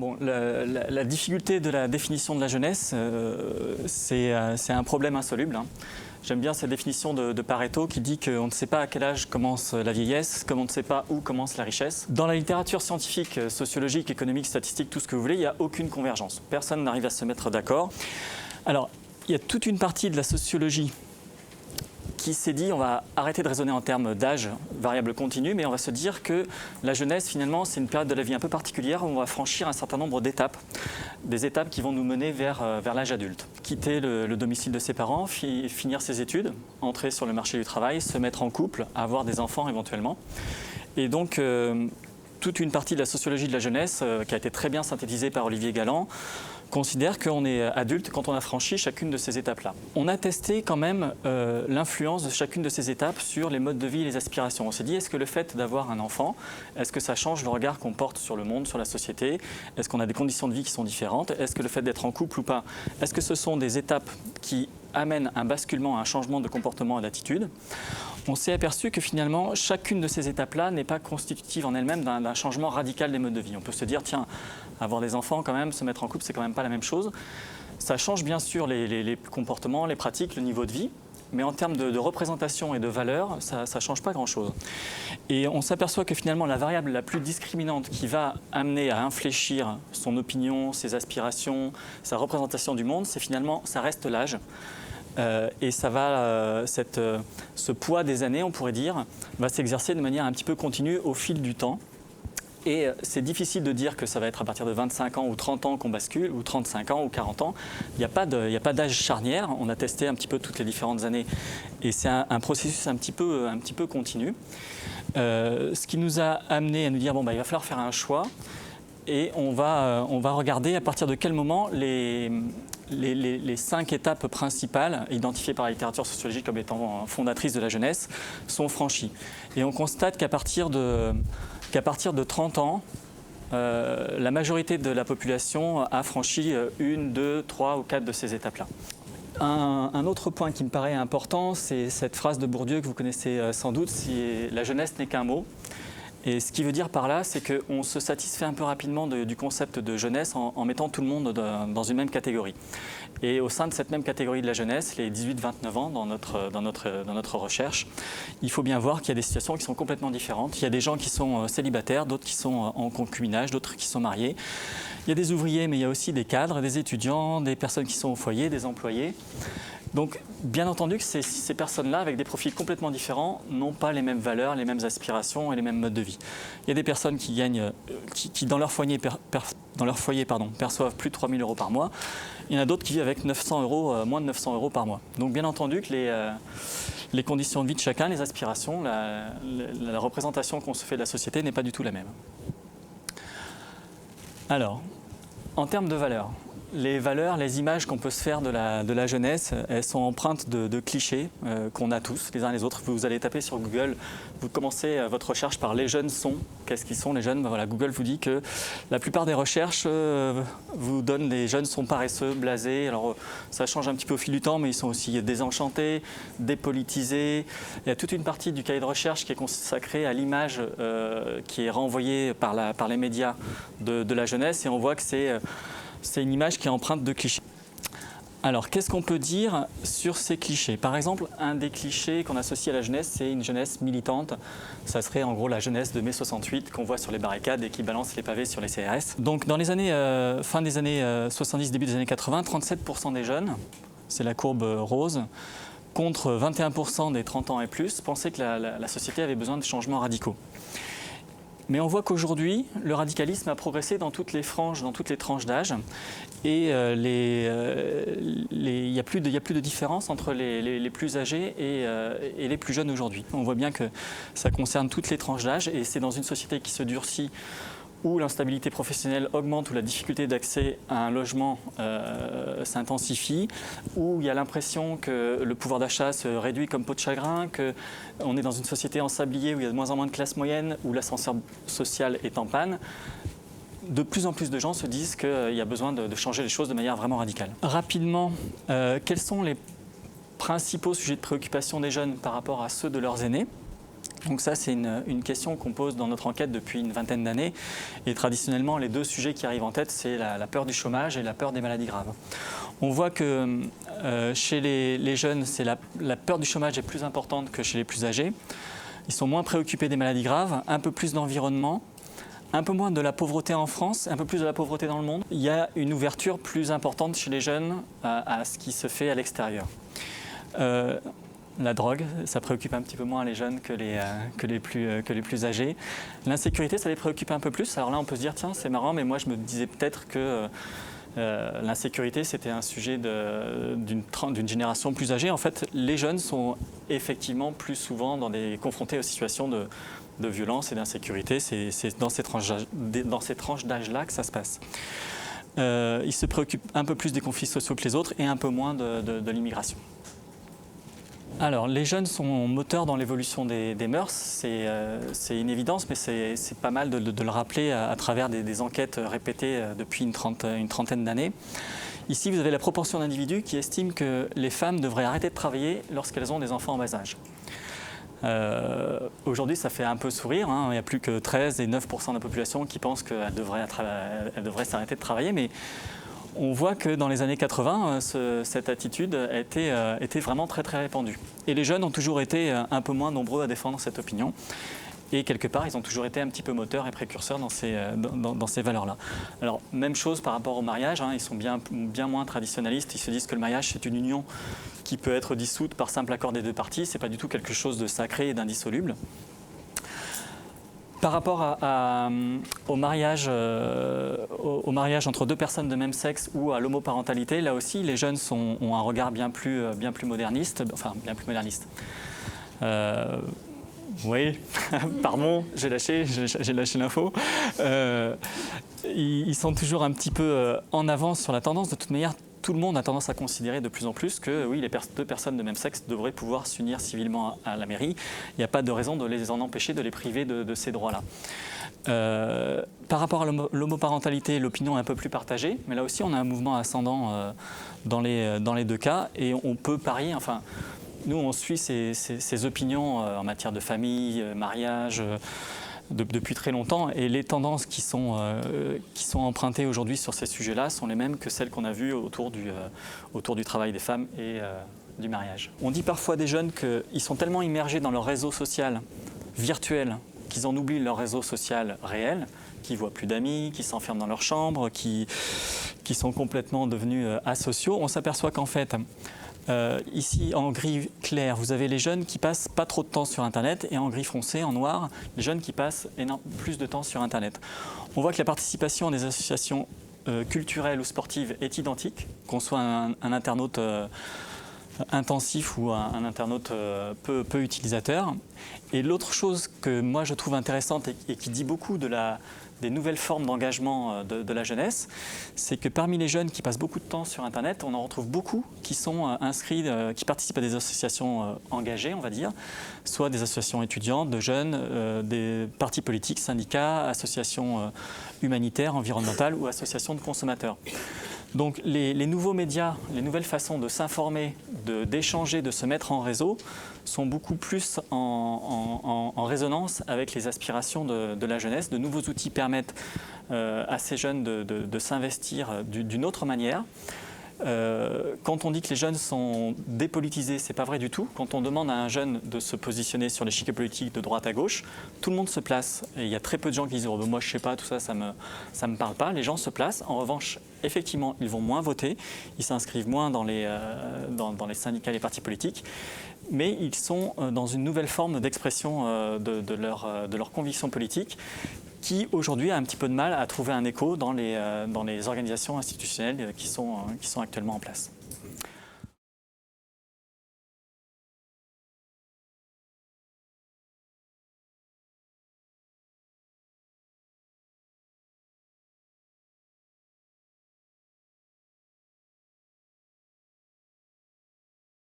Bon, la difficulté de la définition de la jeunesse, c'est un problème insoluble, hein. J'aime bien cette définition de Pareto qui dit qu'on ne sait pas à quel âge commence la vieillesse, comme on ne sait pas où commence la richesse. Dans la littérature scientifique, sociologique, économique, statistique, tout ce que vous voulez, il n'y a aucune convergence. Personne n'arrive à se mettre d'accord. Alors, il y a toute une partie de la sociologie qui s'est dit on va arrêter de raisonner en termes d'âge, variable continue, mais on va se dire que la jeunesse, finalement, c'est une période de la vie un peu particulière où on va franchir un certain nombre d'étapes, des étapes qui vont nous mener vers l'âge adulte. Quitter le domicile de ses parents, finir ses études, entrer sur le marché du travail, se mettre en couple, avoir des enfants éventuellement. Et donc, toute une partie de la sociologie de la jeunesse, qui a été très bien synthétisée par Olivier Galland, considère qu'on est adulte quand on a franchi chacune de ces étapes-là. On a testé quand même l'influence de chacune de ces étapes sur les modes de vie et les aspirations. On s'est dit, est-ce que le fait d'avoir un enfant, est-ce que ça change le regard qu'on porte sur le monde, sur la société? Est-ce qu'on a des conditions de vie qui sont différentes? Est-ce que le fait d'être en couple ou pas, est-ce que ce sont des étapes qui amènent un basculement, un changement de comportement et d'attitude? On s'est aperçu que finalement, chacune de ces étapes-là n'est pas constitutive en elle-même d'un changement radical des modes de vie. On peut se dire, tiens, avoir des enfants quand même, se mettre en couple, c'est quand même pas la même chose. Ça change bien sûr les comportements, les pratiques, le niveau de vie, mais en termes de représentation et de valeur, ça ne change pas grand-chose. Et on s'aperçoit que finalement, la variable la plus discriminante qui va amener à infléchir son opinion, ses aspirations, sa représentation du monde, c'est finalement, ça reste l'âge. Et ça va, ce poids des années, on pourrait dire, va s'exercer de manière un petit peu continue au fil du temps. Et c'est difficile de dire que ça va être à partir de 25 ans ou 30 ans qu'on bascule, ou 35 ans ou 40 ans. Il n'y a pas d'âge charnière. On a testé un petit peu toutes les différentes années. Et c'est un processus un petit peu continu. Ce qui nous a amené à nous dire, bon, il va falloir faire un choix. Et on va regarder à partir de quel moment les 5 étapes principales, identifiées par la littérature sociologique comme étant fondatrices de la jeunesse, sont franchies. Et on constate qu'à partir de 30 ans, la majorité de la population a franchi 1, 2, 3 ou 4 de ces étapes-là. Un autre point qui me paraît important, c'est cette phrase de Bourdieu que vous connaissez sans doute, « La jeunesse n'est qu'un mot ». Et ce qui veut dire par là, c'est qu'on se satisfait un peu rapidement du concept de jeunesse en mettant tout le monde dans une même catégorie. Et au sein de cette même catégorie de la jeunesse, les 18-29 ans dans notre recherche, il faut bien voir qu'il y a des situations qui sont complètement différentes. Il y a des gens qui sont célibataires, d'autres qui sont en concubinage, d'autres qui sont mariés. Il y a des ouvriers, mais il y a aussi des cadres, des étudiants, des personnes qui sont au foyer, des employés. Donc, bien entendu que ces personnes-là, avec des profils complètement différents, n'ont pas les mêmes valeurs, les mêmes aspirations et les mêmes modes de vie. Il y a des personnes qui gagnent, qui dans leur foyer, perçoivent plus de 3 000 € par mois. Il y en a d'autres qui vivent avec 900 €, moins de 900 € par mois. Donc, bien entendu que les conditions de vie de chacun, les aspirations, la représentation qu'on se fait de la société n'est pas du tout la même. Alors, en termes de valeurs, les images qu'on peut se faire de la jeunesse, elles sont empreintes de clichés qu'on a tous, les uns les autres. Vous allez taper sur Google, vous commencez votre recherche par « les jeunes sont ». Qu'est-ce qu'ils sont les jeunes? Voilà, Google vous dit que la plupart des recherches vous donnent les jeunes sont paresseux, blasés. Alors ça change un petit peu au fil du temps, mais ils sont aussi désenchantés, dépolitisés. Il y a toute une partie du cahier de recherche qui est consacrée à l'image qui est renvoyée par les médias de la jeunesse, et on voit que c'est une image qui est empreinte de clichés. Alors, qu'est-ce qu'on peut dire sur ces clichés? Par exemple, un des clichés qu'on associe à la jeunesse, c'est une jeunesse militante. Ça serait en gros la jeunesse de mai 68 qu'on voit sur les barricades et qui balance les pavés sur les CRS. Donc, dans les années, fin des années 70, début des années 80, 37% des jeunes, c'est la courbe rose, contre 21% des 30 ans et plus, pensaient que la société avait besoin de changements radicaux. Mais on voit qu'aujourd'hui, le radicalisme a progressé dans toutes les franges, dans toutes les tranches d'âge. Et il n'y a plus de différence entre les plus âgés et les plus jeunes aujourd'hui. On voit bien que ça concerne toutes les tranches d'âge, et c'est dans une société qui se durcit, où l'instabilité professionnelle augmente, où la difficulté d'accès à un logement s'intensifie, où il y a l'impression que le pouvoir d'achat se réduit comme peau de chagrin, qu'on est dans une société ensablée où il y a de moins en moins de classes moyennes, où l'ascenseur social est en panne. De plus en plus de gens se disent qu'il y a besoin de changer les choses de manière vraiment radicale. Rapidement, quels sont les principaux sujets de préoccupation des jeunes par rapport à ceux de leurs aînés? Donc ça, c'est une question qu'on pose dans notre enquête depuis une vingtaine d'années. Et traditionnellement, les deux sujets qui arrivent en tête, c'est la peur du chômage et la peur des maladies graves. On voit que chez les jeunes, la peur du chômage est plus importante que chez les plus âgés. Ils sont moins préoccupés des maladies graves, un peu plus d'environnement, un peu moins de la pauvreté en France, un peu plus de la pauvreté dans le monde. Il y a une ouverture plus importante chez les jeunes à ce qui se fait à l'extérieur. La drogue, ça préoccupe un petit peu moins les jeunes que les plus âgés. L'insécurité, ça les préoccupe un peu plus. Alors là, on peut se dire, tiens, c'est marrant, mais moi, je me disais peut-être que l'insécurité, c'était un sujet d'une génération plus âgée. En fait, les jeunes sont effectivement plus souvent confrontés aux situations de violence et d'insécurité. C'est dans ces tranches d'âge-là que ça se passe. Ils se préoccupent un peu plus des conflits sociaux que les autres et un peu moins de l'immigration. Alors, les jeunes sont moteurs dans l'évolution des mœurs, c'est une évidence, mais c'est pas mal de le rappeler à travers des enquêtes répétées depuis une trentaine d'années. Ici, vous avez la proportion d'individus qui estiment que les femmes devraient arrêter de travailler lorsqu'elles ont des enfants en bas âge. Aujourd'hui, ça fait un peu sourire, hein. Il n'y a plus que 13 et 9% de la population qui pensent qu'elles devraient s'arrêter de travailler, mais on voit que dans les années 80, cette attitude était vraiment très très répandue. Et les jeunes ont toujours été un peu moins nombreux à défendre cette opinion. Et quelque part, ils ont toujours été un petit peu moteurs et précurseurs dans ces valeurs-là. Alors, même chose par rapport au mariage, hein, ils sont bien moins traditionnalistes. Ils se disent que le mariage, c'est une union qui peut être dissoute par simple accord des deux parties. Ce n'est pas du tout quelque chose de sacré et d'indissoluble. Par rapport au mariage entre deux personnes de même sexe ou à l'homoparentalité, là aussi, les jeunes ont un regard bien plus moderniste, enfin bien plus moderniste. Oui, pardon, j'ai lâché l'info. Ils sont toujours un petit peu en avance sur la tendance. De toute manière, tout le monde a tendance à considérer de plus en plus que oui, les deux personnes de même sexe devraient pouvoir s'unir civilement à la mairie. Il n'y a pas de raison de les en empêcher, de les priver de ces droits-là. Par rapport à l'homoparentalité, l'opinion est un peu plus partagée, mais là aussi on a un mouvement ascendant dans les deux cas et on peut parier, enfin, nous on suit ces opinions en matière de famille, mariage, depuis très longtemps, et les tendances qui sont empruntées aujourd'hui sur ces sujets-là sont les mêmes que celles qu'on a vues autour du travail des femmes et du mariage. On dit parfois des jeunes qu'ils sont tellement immergés dans leur réseau social virtuel qu'ils en oublient leur réseau social réel, qui ne voient plus d'amis, qui s'enferment dans leur chambre, qui sont complètement devenus asociaux. On s'aperçoit qu'en fait, ici, en gris clair, vous avez les jeunes qui passent pas trop de temps sur Internet, et en gris foncé, en noir, les jeunes qui passent plus de temps sur Internet. On voit que la participation à des associations culturelles ou sportives est identique, qu'on soit un internaute intensif ou un internaute peu utilisateur. Et l'autre chose que moi je trouve intéressante et qui dit beaucoup des nouvelles formes d'engagement de la jeunesse, c'est que parmi les jeunes qui passent beaucoup de temps sur Internet, on en retrouve beaucoup qui sont inscrits, qui participent à des associations engagées, on va dire, soit des associations étudiantes, de jeunes, des partis politiques, syndicats, associations humanitaires, environnementales ou associations de consommateurs. Donc les nouveaux médias, les nouvelles façons de s'informer, d'échanger, de se mettre en réseau sont beaucoup plus en résonance avec les aspirations de la jeunesse. De nouveaux outils permettent à ces jeunes de s'investir d'une autre manière. Quand on dit que les jeunes sont dépolitisés, c'est pas vrai du tout. Quand on demande à un jeune de se positionner sur l'échiquier politique de droite à gauche, tout le monde se place. Et il y a très peu de gens qui disent oh, ben moi je sais pas, tout ça, ça me parle pas. Les gens se placent. En revanche, effectivement, ils vont moins voter, ils s'inscrivent moins dans les syndicats et les partis politiques, mais ils sont dans une nouvelle forme d'expression de leur conviction politique, qui aujourd'hui a un petit peu de mal à trouver un écho dans les organisations institutionnelles qui sont actuellement en place.